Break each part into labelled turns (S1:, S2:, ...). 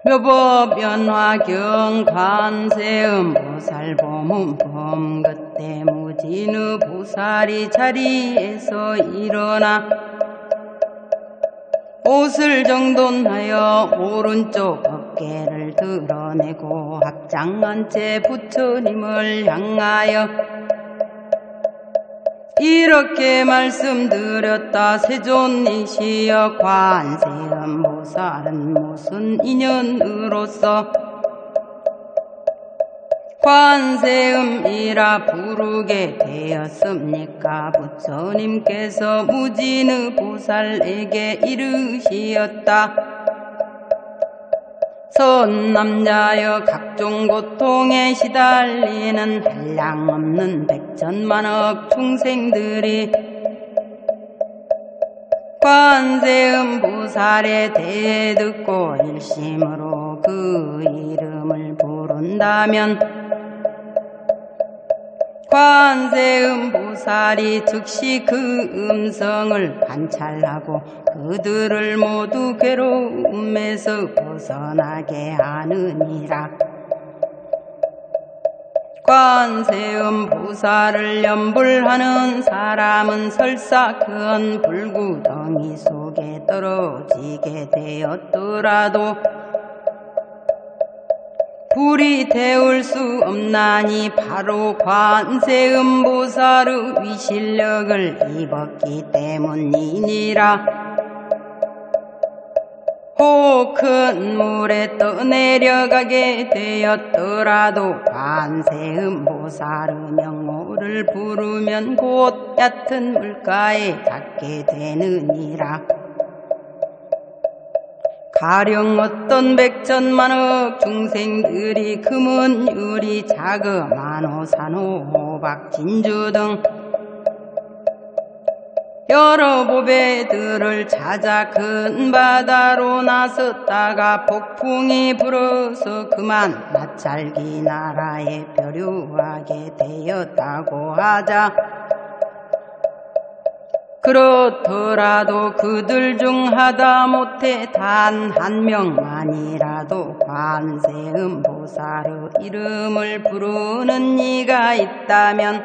S1: 묘법 변화경 관세음 보살보문 범그때 무진의 보살이 자리에서 일어나 옷을 정돈하여 오른쪽 어깨를 드러내고 합장한 채 부처님을 향하여 이렇게 말씀드렸다. 세존이시여 관세음 보살은 무슨 인연으로서 관세음이라 부르게 되었습니까? 부처님께서 무진의 보살에게 이르시었다. 선남자여 각종 고통에 시달리는 한량없는 백천만억 중생들이 관세음 보살에 대해 듣고 일심으로 그 이름을 부른다면 관세음 보살이 즉시 그 음성을 관찰하고 그들을 모두 괴로움에서 벗어나게 하느니라. 관세음 보살을 염불하는 사람은 설사 큰 불구덩이 속에 떨어지게 되었더라도 불이 태울 수 없나니 바로 관세음 보살의 위실력을 입었기 때문이니라. 혹 큰 물에 떠내려가게 되었더라도 관세음 보살의 명호를 부르면 곧 얕은 물가에 닿게 되느니라. 가령 어떤 백천만억 중생들이 금은 유리 자금 만호 산호 호박 진주 등 여러 보배들을 찾아 큰 바다로 나섰다가 폭풍이 불어서 그만 마찰기 나라에 표류하게 되었다고 하자. 그렇더라도 그들 중 하다못해 단 한 명만이라도 관세음 보살의 이름을 부르는 이가 있다면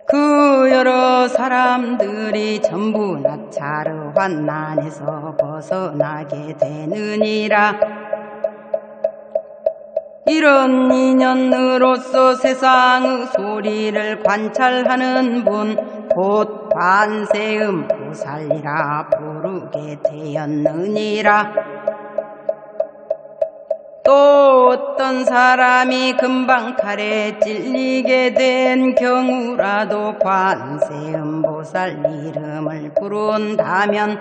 S1: 그 여러 사람들이 전부 나찰의 환난에서 벗어나게 되느니라. 이런 인연으로서 세상의 소리를 관찰하는 분 곧 관세음 보살이라 부르게 되었느니라. 또 어떤 사람이 금방 칼에 찔리게 된 경우라도 관세음 보살 이름을 부른다면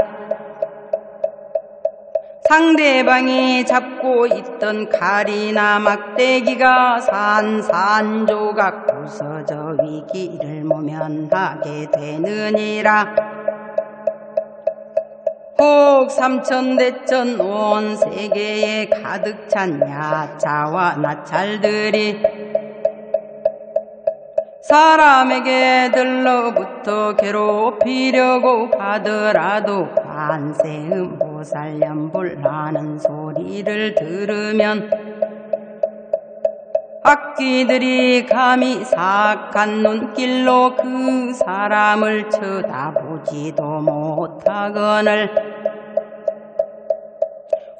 S1: 상대방이 잡고 있던 칼이나 막대기가 산산조각 부서져 위기를 모면하게 되느니라. 혹 삼천대천 온 세계에 가득 찬 야차와 나찰들이 사람에게 들러붙어 괴롭히려고 하더라도 관세음 보살 염불하는 소리를 들으면 악귀들이 감히 사악한 눈길로 그 사람을 쳐다보지도 못하거늘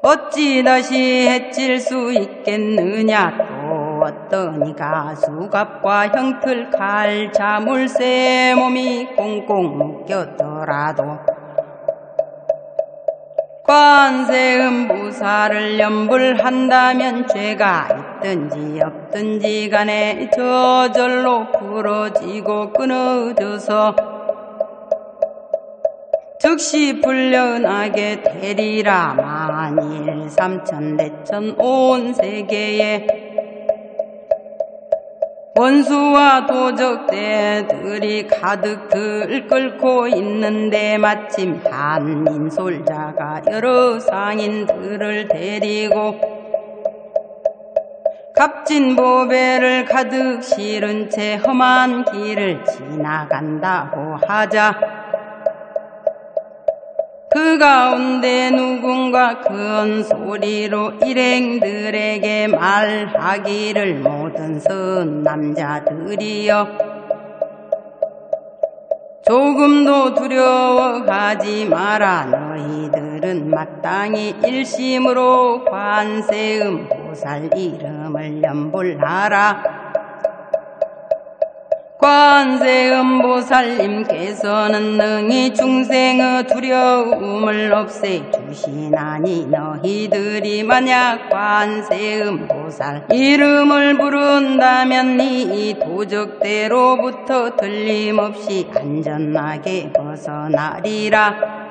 S1: 어찌 다시 해칠 수 있겠느냐. 또 어떤 이가 수갑과 형틀 칼 자물쇠 몸이 꽁꽁 묶였더라도 관세음 보살을 염불한다면 죄가 있든지 없든지 간에 저절로 풀어지고 끊어져서 즉시 풀려나게 되리라. 만일 삼천대천 온 세계에 원수와 도적대들이 가득 들끓고 있는데 마침 한 인솔자가 여러 상인들을 데리고 값진 보배를 가득 실은 채 험한 길을 지나간다고 하자. 그 그 가운데 누군가 큰 소리로 일행들에게 말하기를 모든 선 남자들이여 조금도 두려워하지 마라. 너희들은 마땅히 일심으로 관세음보살 이름을 염불하라. 관세음보살님께서는 능히 중생의 두려움을 없애주시나니 너희들이 만약 관세음보살 이름을 부른다면 이 도적대로부터 틀림없이 안전하게 벗어나리라.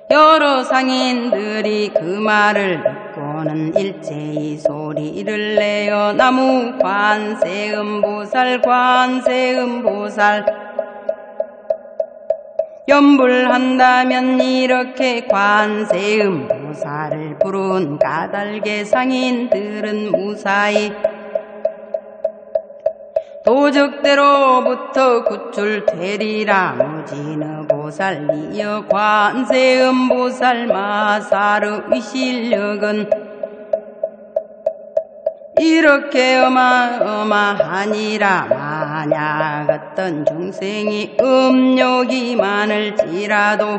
S1: 여러 상인들이 그 말을 듣고는 일제히 소리를 내어 나무 관세음보살 관세음보살 염불한다면 이렇게 관세음보살을 부른 까닭의 상인들은 무사히 도적대로부터 구출되리라. 무진의보살이여 관세음보살 마사르의 실력은 이렇게 어마어마하니라. 만약 어떤 중생이 음욕이 많을지라도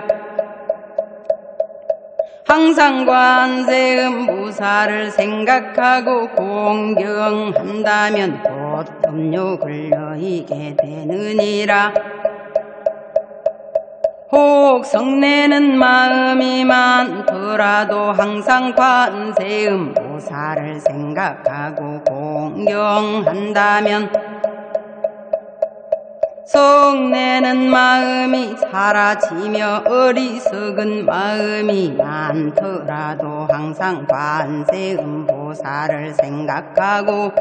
S1: 항상 관세음보살을 생각하고 공경한다면 곧 음욕을 여의게 되느니라. 혹 성내는 마음이 많더라도 항상 관세음보살을 생각하고 공경한다면 성내는 마음이 사라지며 어리석은 마음이 많더라도 항상 관세음보살을 생각하고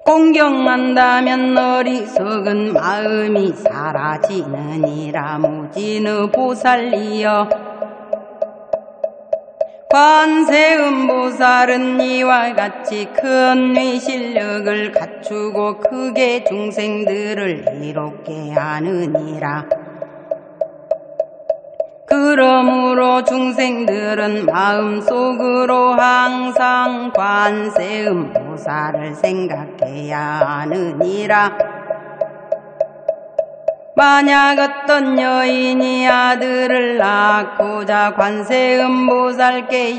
S1: 공경한다면 어리석은 마음이 사라지느니라. 무진의보살이여 관세음보살은 이와 같이 큰 위실력을 갖추고 크게 중생들을 이롭게 하느니라. 그러므로 중생들은 마음속으로 항상 관세음보살을 생각해야 하느니라. 만약 어떤 여인이 아들을 낳고자 관세음보살께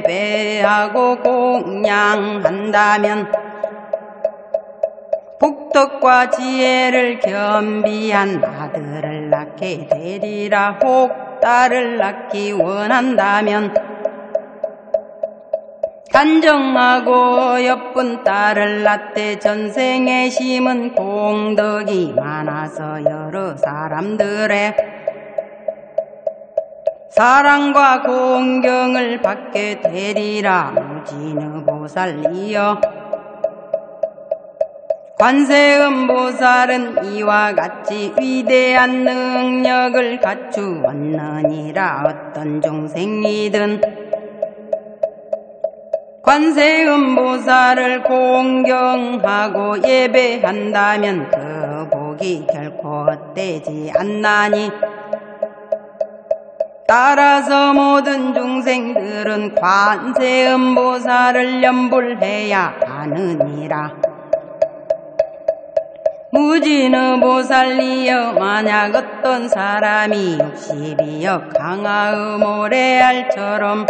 S1: 예배하고 공양한다면 복덕과 지혜를 겸비한 아들을 낳게 되리라. 혹 딸을 낳기 원한다면 단정하고 예쁜 딸을 낳되 전생에 심은 공덕이 많아서 여러 사람들의 사랑과 공경을 받게 되리라. 무진의보살이여 관세음보살은 이와 같이 위대한 능력을 갖추었느니라. 어떤 중생이든 관세음보살을 공경하고 예배한다면 그 복이 결코 헛되지 않나니 따라서 모든 중생들은 관세음보살을 염불해야 하느니라. 무진의보살이여 만약 어떤 사람이 60여 강화의 모래알처럼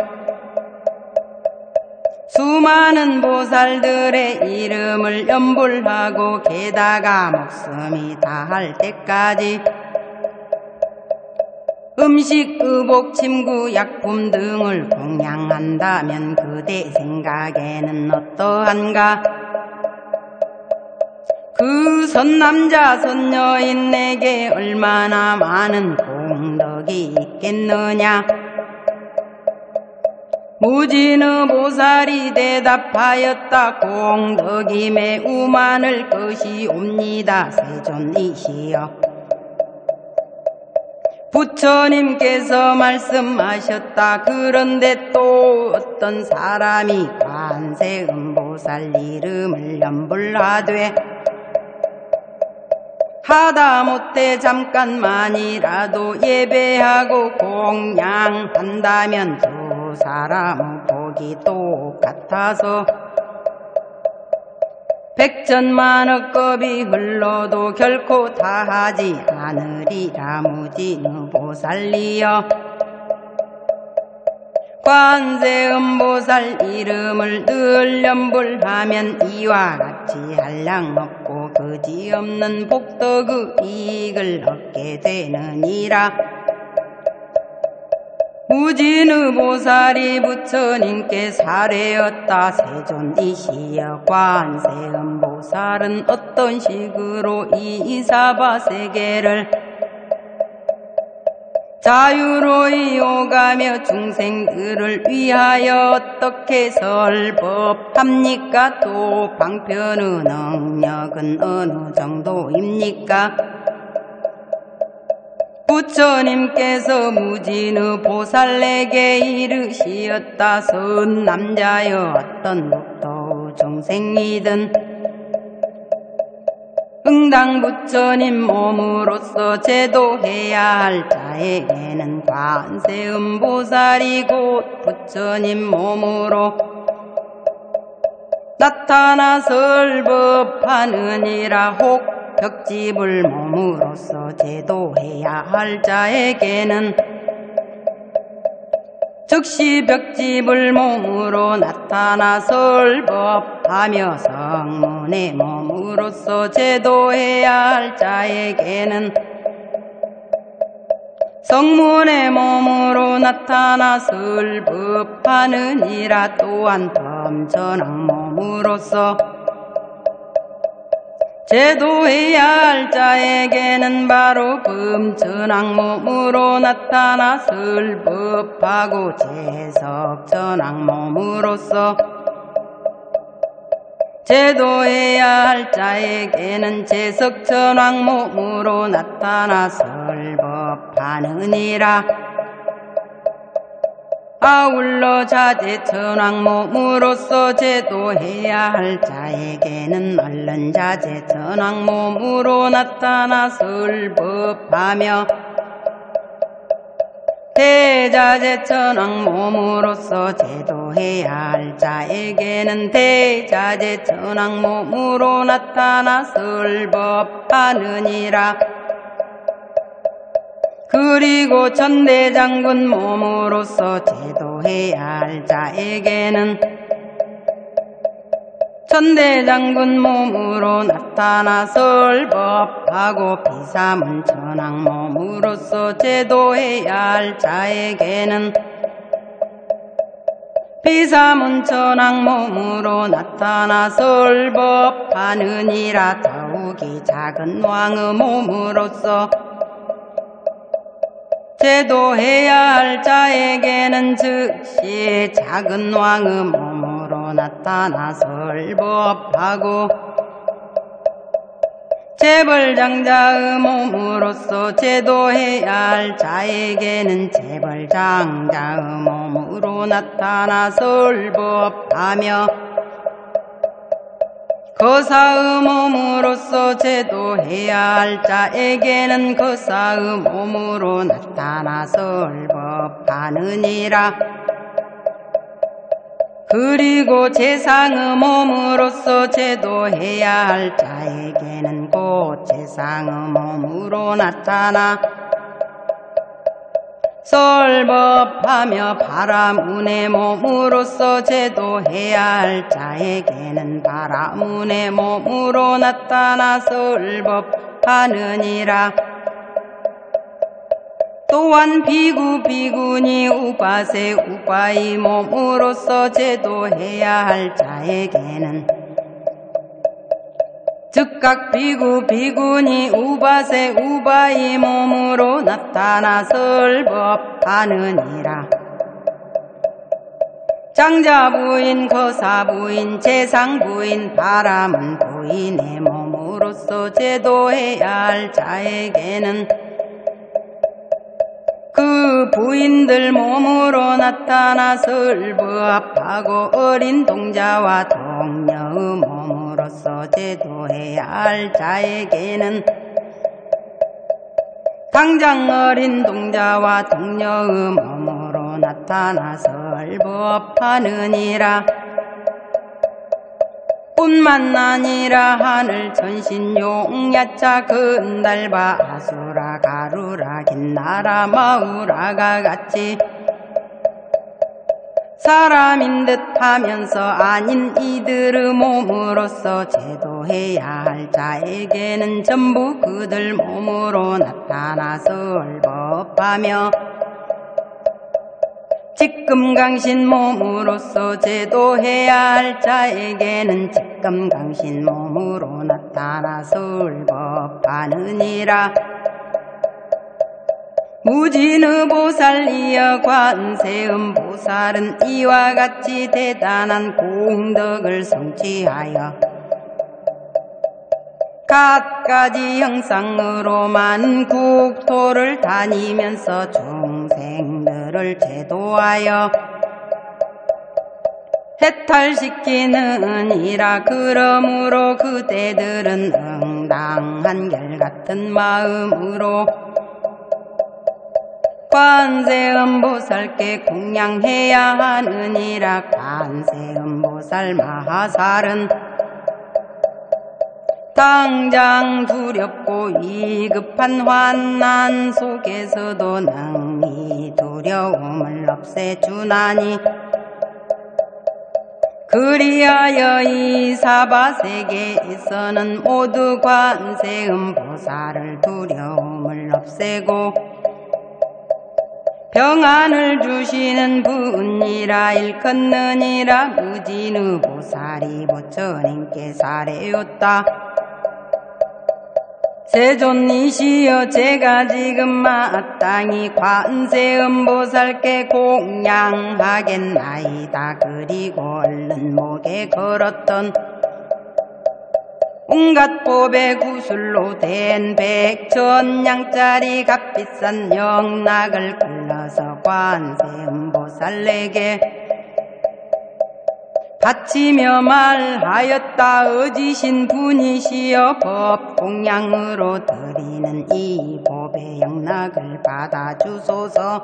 S1: 수많은 보살들의 이름을 염불하고 게다가 목숨이 다할 때까지 음식, 의복, 침구, 약품 등을 공양한다면 그대 생각에는 어떠한가? 그 선남자 선여인에게 얼마나 많은 공덕이 있겠느냐? 무진의보살이 대답하였다. 공덕이 매우 많을 것이옵니다. 세존이시여 부처님께서 말씀하셨다. 그런데 또 어떤 사람이 관세음보살 이름을 염불하되 하다못해 잠깐만이라도 예배하고 공양한다면 두 사람 복이 똑같아서 백천만억겁이 흘러도 결코 다하지 않으리라. 무진보살이여 관세음보살 이름을 늘 염불하면 이와 같이 한량 없고 그지없는 복덕의 이익을 얻게 되느니라. 무진의보살이 부처님께 사례였다. 세존이시여 관세음보살은 어떤 식으로 이 사바세계를 자유로이 오가며 중생들을 위하여 어떻게 설법합니까? 또 방편의 능력은 어느 정도입니까? 부처님께서 무진의 보살에게 이르시었다. 선 남자여 어떤 국토의 중생이든 응당 부처님 몸으로서 제도해야 할 자에게는 관세음보살이 곧 부처님 몸으로 나타나 설법하느니라. 혹 벽집을 몸으로서 제도해야 할 자에게는 즉시 벽집을 몸으로 나타나 설법하며 성문의 몸으로서 제도해야 할 자에게는 성문의 몸으로 나타나 설법하느니라. 또한 범전왕 몸으로서 제도해야 할 자에게는 바로 범전왕 몸으로 나타나 설법하고 제석전왕 몸으로서 제도해야 할 자에게는 제석전왕 몸으로 나타나 설법하느니라. 아울러 자제천왕 몸으로서 제도해야 할 자에게는 얼른 자제천왕 몸으로 나타나 설법하며 대자제천왕 몸으로서 제도해야 할 자에게는 대자제천왕 몸으로 나타나 설법하느니라. 그리고 천대장군 몸으로서 제도해야 할 자에게는 천대장군 몸으로 나타나 설법하고 비사문천왕 몸으로서 제도해야 할 자에게는 비사문천왕 몸으로 나타나 설법하느니라. 더욱이 작은 왕의 몸으로서 제도해야 할 자에게는 즉시 작은 왕의 몸으로 나타나 설법하고 재벌장자의 몸으로서 제도해야 할 자에게는 재벌장자의 몸으로 나타나 설법하며 거사의 몸으로서 제도해야 할 자에게는 거사의 몸으로 나타나 설법하느니라. 그리고 재상의 몸으로서 제도해야 할 자에게는 곧 재상의 몸으로 나타나 설법하며 바라문의 몸으로서 제도해야 할 자에게는 바라문의 몸으로 나타나 설법하느니라. 또한 비구 비구니 우바세 우바이 몸으로서 제도해야 할 자에게는 즉각 비구 비구니 우바세 우바이 몸으로 나타나 설법하느니라. 장자부인 거사부인 재상부인 바라문 부인의 몸으로서 제도해야 할 자에게는 그 부인들 몸으로 나타나 설법하고 어린 동자와 동녀의 몸으로서 제도해야 할 자에게는 당장 어린 동자와 동녀의 몸으로 나타나서 설법하느니라. 뿐만 아니라 하늘 천신 용야차 근달바 아수라 가루라 긴나라 마우라가 같이 사람인 듯 하면서 아닌 이들의 몸으로서 제도해야 할 자에게는 전부 그들 몸으로 나타나서 설법하며 직금강신 몸으로서 제도해야 할 자에게는 직금강신 몸으로 나타나서 설법하느니라. 무진의 보살이여 관세음 보살은 이와 같이 대단한 공덕을 성취하여 갖가지 형상으로 많은 국토를 다니면서 중생들을 제도하여 해탈시키느니라. 그러므로 그대들은 응당 한결같은 마음으로 관세음보살께 공양해야 하느니라. 관세음보살 마하살은 당장 두렵고 위급한 환난 속에서도 능히 두려움을 없애주나니 그리하여 이 사바세계에서는 모두 관세음보살을 두려움을 없애고 평안을 주시는 분이라 일컫느니라. 무진의 보살이 부처님께 사례였다. 세존이시여 제가 지금 마땅히 관세음보살께 공양하겠나이다. 그리고 얼른 목에 걸었던 온갖 법의 구슬로 된 100,000냥짜리 값비싼 명락을 끌러서 관세음보살에게 바치며 말하였다. 어지신 분이시여 법 공양으로 드리는 이 법의 영락을 받아주소서.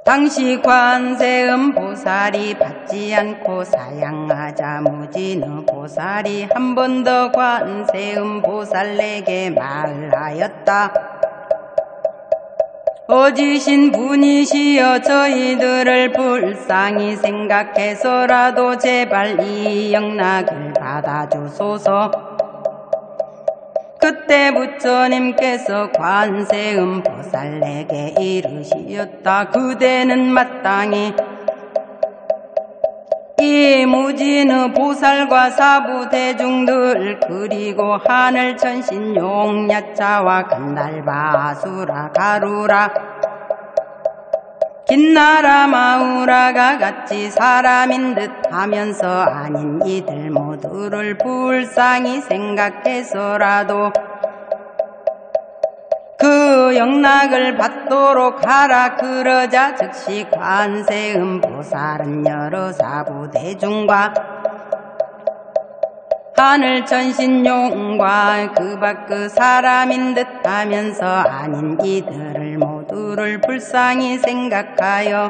S1: 당시 관세음보살이 받지 않고 사양하자 무진의 보살이 한 번 더 관세음보살에게 말하였다. 어지신 분이시여 저희들을 불쌍히 생각해서라도 제발 이 영락을 받아주소서. 그때 부처님께서 관세음보살에게 이르시었다. 그대는 마땅히 이 무진의 보살과 사부대중들 그리고 하늘천신 용야차와 간달바 아수라 가루라 긴나라 마우라가 같이 사람인 듯 하면서 아닌 이들 모두를 불쌍히 생각해서라도 그 영락을 받도록 하라. 그러자 즉시 관세음보살은 여러 사부대중과 하늘천신용과 그 밖의 사람인 듯 하면서 아닌 이들을 모두를 불쌍히 생각하여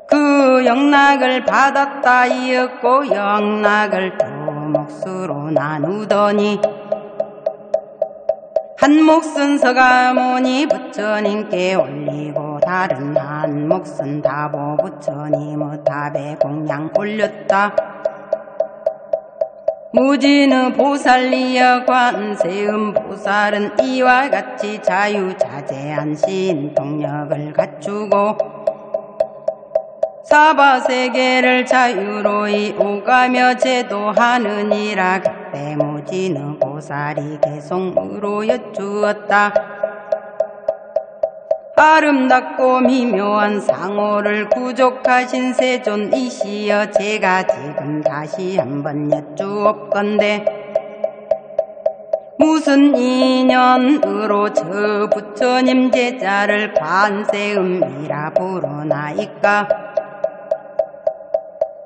S1: 그 영락을 받았다 이었고 영락을 두 몫으로 나누더니 한 몫은 서가모니 부처님께 올리고 다른 한 몫은 다보 부처님의 답에 공양 올렸다. 무진의 보살이여 관세음보살은 이와 같이 자유자재한 신통력을 갖추고 사바세계를 자유로이 오가며 제도하느니라. 그때 무진의 보살이 개송으로 여쭈었다. 아름답고 미묘한 상호를 구족하신 세존이시여 제가 지금 다시 한번 여쭈옵건대 무슨 인연으로 저 부처님 제자를 관세음이라 부르나이까.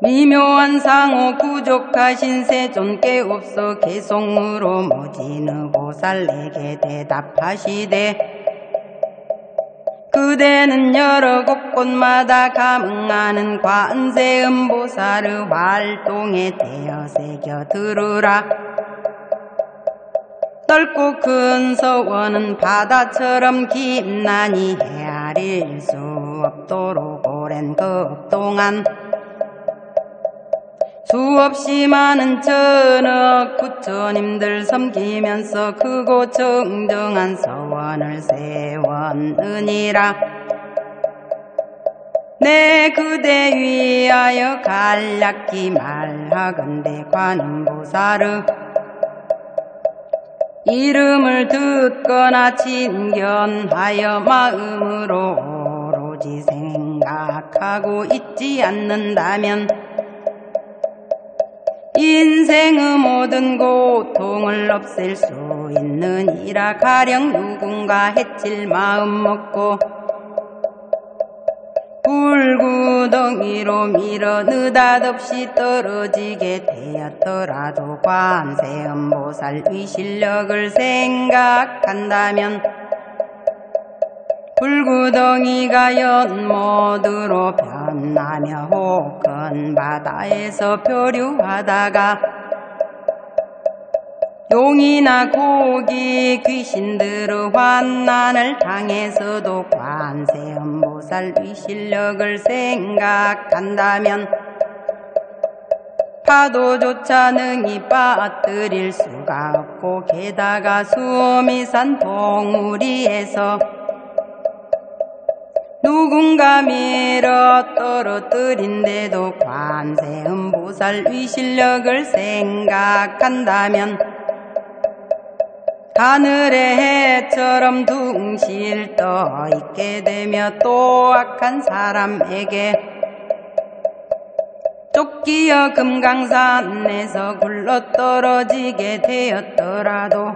S1: 미묘한 상호 구족하신 세존께 없어 개송으로 모지는 보살 내게 대답하시되 그대는 여러 곳곳마다 감응하는 관세음보살의 활동에 대여 새겨 들으라. 넓고 큰 서원은 바다처럼 깊나니 헤아릴 수 없도록 오랜 그동안 수없이 많은 천억 부처님들 섬기면서 크고 정정한 서원을 세웠느니라. 내 그대 위하여 간략히 말하건대 관음보살의 이름을 듣거나 친견하여 마음으로 오로지 생각하고 있지 않는다면 인생의 모든 고통을 없앨 수 있느니라. 가령 누군가 해칠 마음 먹고 불구덩이로 밀어 느닷없이 떨어지게 되었더라도 관세음보살의 실력을 생각한다면 불구덩이가 연못으로 변하며 혹은 바다에서 표류하다가 용이나 고기, 귀신들의 환난을 당해서도 관세음보살의 실력을 생각한다면 파도조차 능히 빠뜨릴 수가 없고 게다가 수미산 봉우리에서 누군가 밀어 떨어뜨린데도 관세음보살의 실력을 생각한다면 하늘의 해처럼 둥실 떠있게 되며 또 악한 사람에게 쫓기어 금강산에서 굴러떨어지게 되었더라도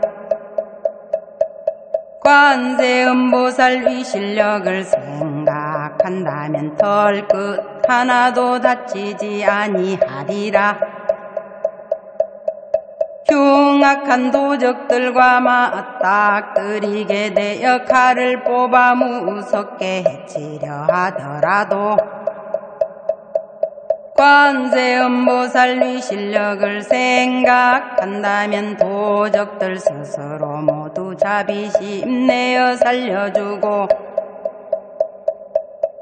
S1: 관세음보살의 실력을 생각한다면 털끝 하나도 다치지 아니하리라. 흉악한 도적들과 맞닥뜨리게 되어 칼을 뽑아 무섭게 해치려 하더라도 관세음보살의 실력을 생각한다면 도적들 스스로 모두 자비심 내어 살려주고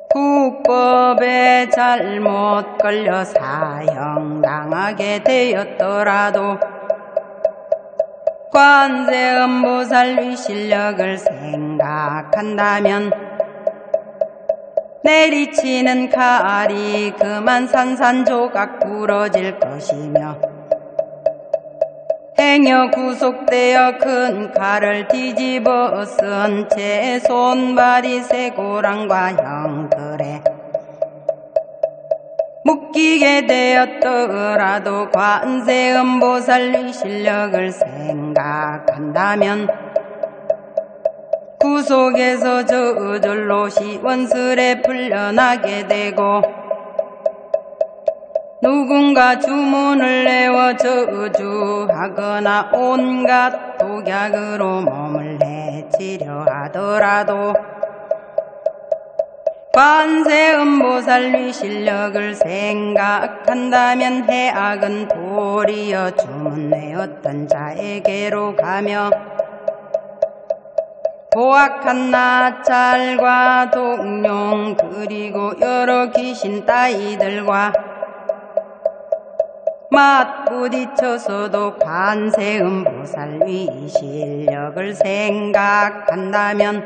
S1: 국법에 잘못 걸려 사형당하게 되었더라도 관세음보살의 실력을 생각한다면 내리치는 칼이 그만 산산조각 부러질 것이며 행여 구속되어 큰 칼을 뒤집어 쓴 채 손발이 쇠고랑과 형틀에 묶이게 되었더라도 관세음보살의 실력을 생각한다면 구속에서 저절로 시원스레 풀려나게 되고 누군가 주문을 내어 저주하거나 온갖 독약으로 몸을 해치려 하더라도 관세음보살의 실력을 생각한다면 해악은 도리어 주문내었던 자에게로 가며 고악한 나찰과 동룡 그리고 여러 귀신 따위들과 맞부딪혀서도 관세음보살의 실력을 생각한다면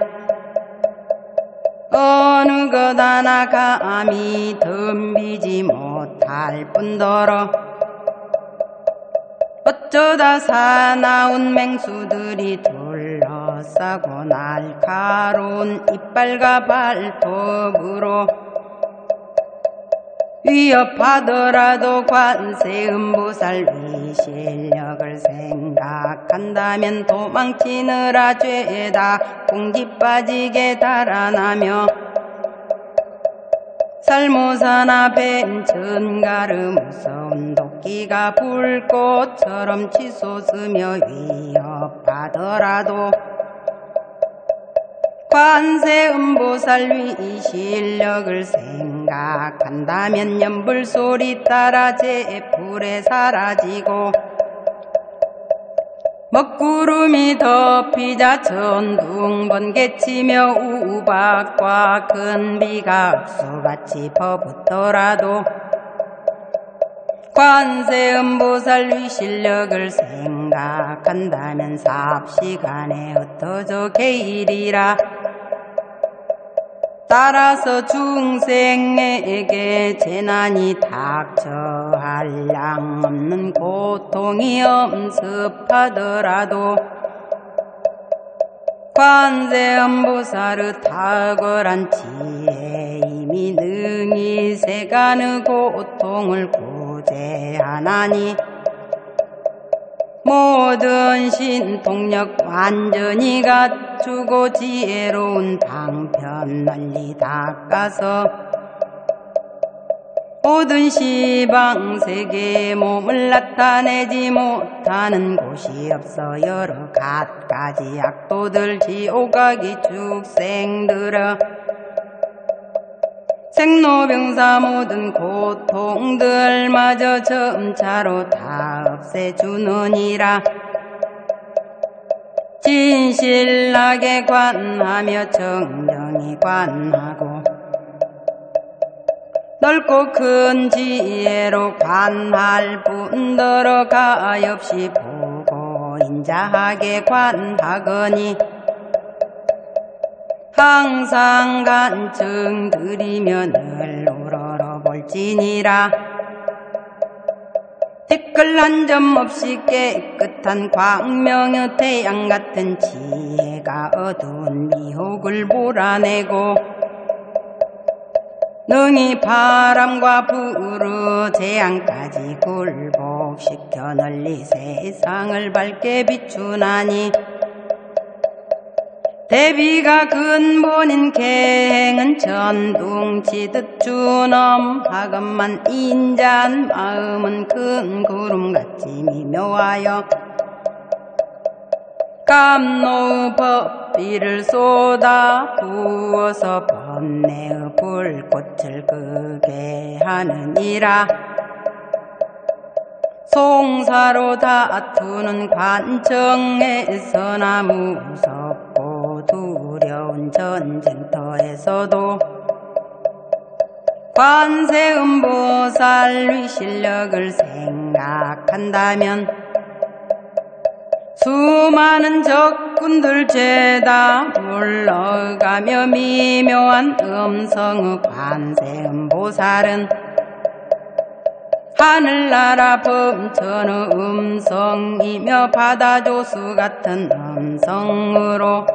S1: 어느 것 하나 감히 덤비지 못할 뿐더러 어쩌다 사나운 맹수들이 둘러싸고 날카로운 이빨과 발톱으로 위협하더라도 관세음보살의 실력을 생각한다면 도망치느라 죄다 공기 빠지게 달아나며 살모사나 뱀 전가르 무서운 도끼가 불꽃처럼 치솟으며 위협하더라도 관세음보살 위 실력을 생각한다면 연불소리 따라 제불에 사라지고 먹구름이 덮이자 천둥 번개치며 우박과 큰 비가 억수같이 퍼붓더라도 관세음보살 위 실력을 생각한다면 삽시간에 흩어져 개일이라. 따라서 중생에게 재난이 닥쳐 한량 없는 고통이 엄습하더라도 관세음보살의 탁월한 지혜 이미 능히 세간의 고통을 구제하나니 모든 신통력 완전히 갖추고 지혜로운 방편 널리 닦아서 모든 시방세계에 몸을 나타내지 못하는 곳이 없어 여러 갖가지 악도들 지옥가기 축생들아 생로병사 모든 고통들마저 점차로 다 없애주느니라. 진실하게 관하며 정정히 관하고 넓고 큰 지혜로 관할 뿐더러 가엾이 보고 인자하게 관하거니 항상 간증 드리며 늘 우러러볼지니라. 티끌 한 점 없이 깨끗한 광명의 태양 같은 지혜가 어두운 미혹을 몰아내고 능히 바람과 불의 재앙까지 굴복시켜 널리 세상을 밝게 비추나니 대비가 근본인 계행은 천둥치듯 준엄하건만 인자한 마음은 큰 구름같이 미묘하여 감노의 법비를 쏟아 부어서 번뇌의 불꽃을 끄게 하느니라. 송사로 다투는 관청에서나 무섭고 두려운 전쟁터에서도 관세음보살 위 실력을 생각한다면 수많은 적군들 죄다 물러가며 미묘한 음성의 관세음보살은 하늘나라 범천의 음성이며 바다조수 같은 음성으로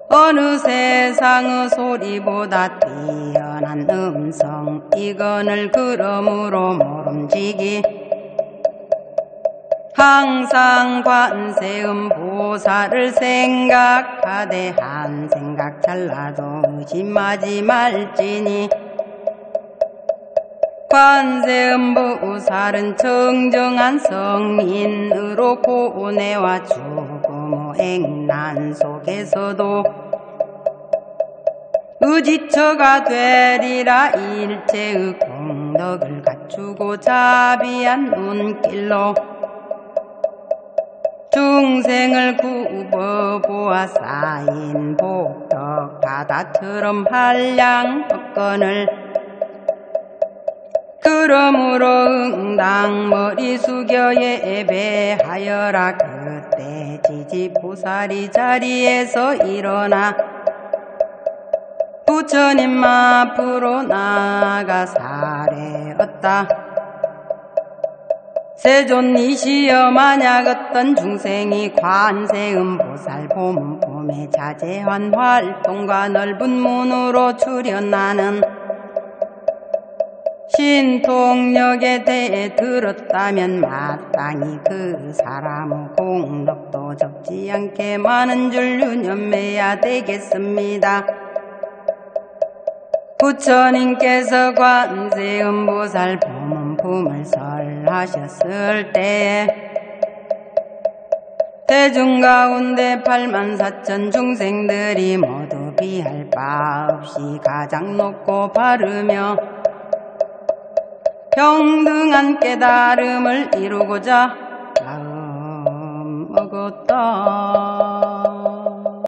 S1: 어느 세상의 소리보다 뛰어난 음성 이건을 그러므로 모름지기 항상 관세음보살을 생각하되 한 생각 찰나도 의심하지 말지니 관세음보살은 정정한 성인으로 고뇌와 죽음의 액난 속에서도 의지처가 되리라. 일체의 공덕을 갖추고 자비한 눈길로 중생을 굽어보아 쌓인 복덕 바다처럼 한량 없건을 그러므로 응당 머리 숙여 예배하여라. 그때 지지보살이 자리에서 일어나 부처님 앞으로 나아가 사례었다. 세존이시여, 만약 어떤 중생이 관세음보살 봄봄에 자제한 활동과 넓은 문으로 출현하는 신통력에 대해 들었다면 마땅히 그 사람의 공덕도 적지 않게 많은 줄 유념해야 되겠습니다. 부처님께서 관세음보살 법문품을 설하셨을 때에 대중 가운데 84,000 중생들이 모두 비할 바 없이 가장 높고 바르며 평등한 깨달음을 이루고자 마음 먹었다.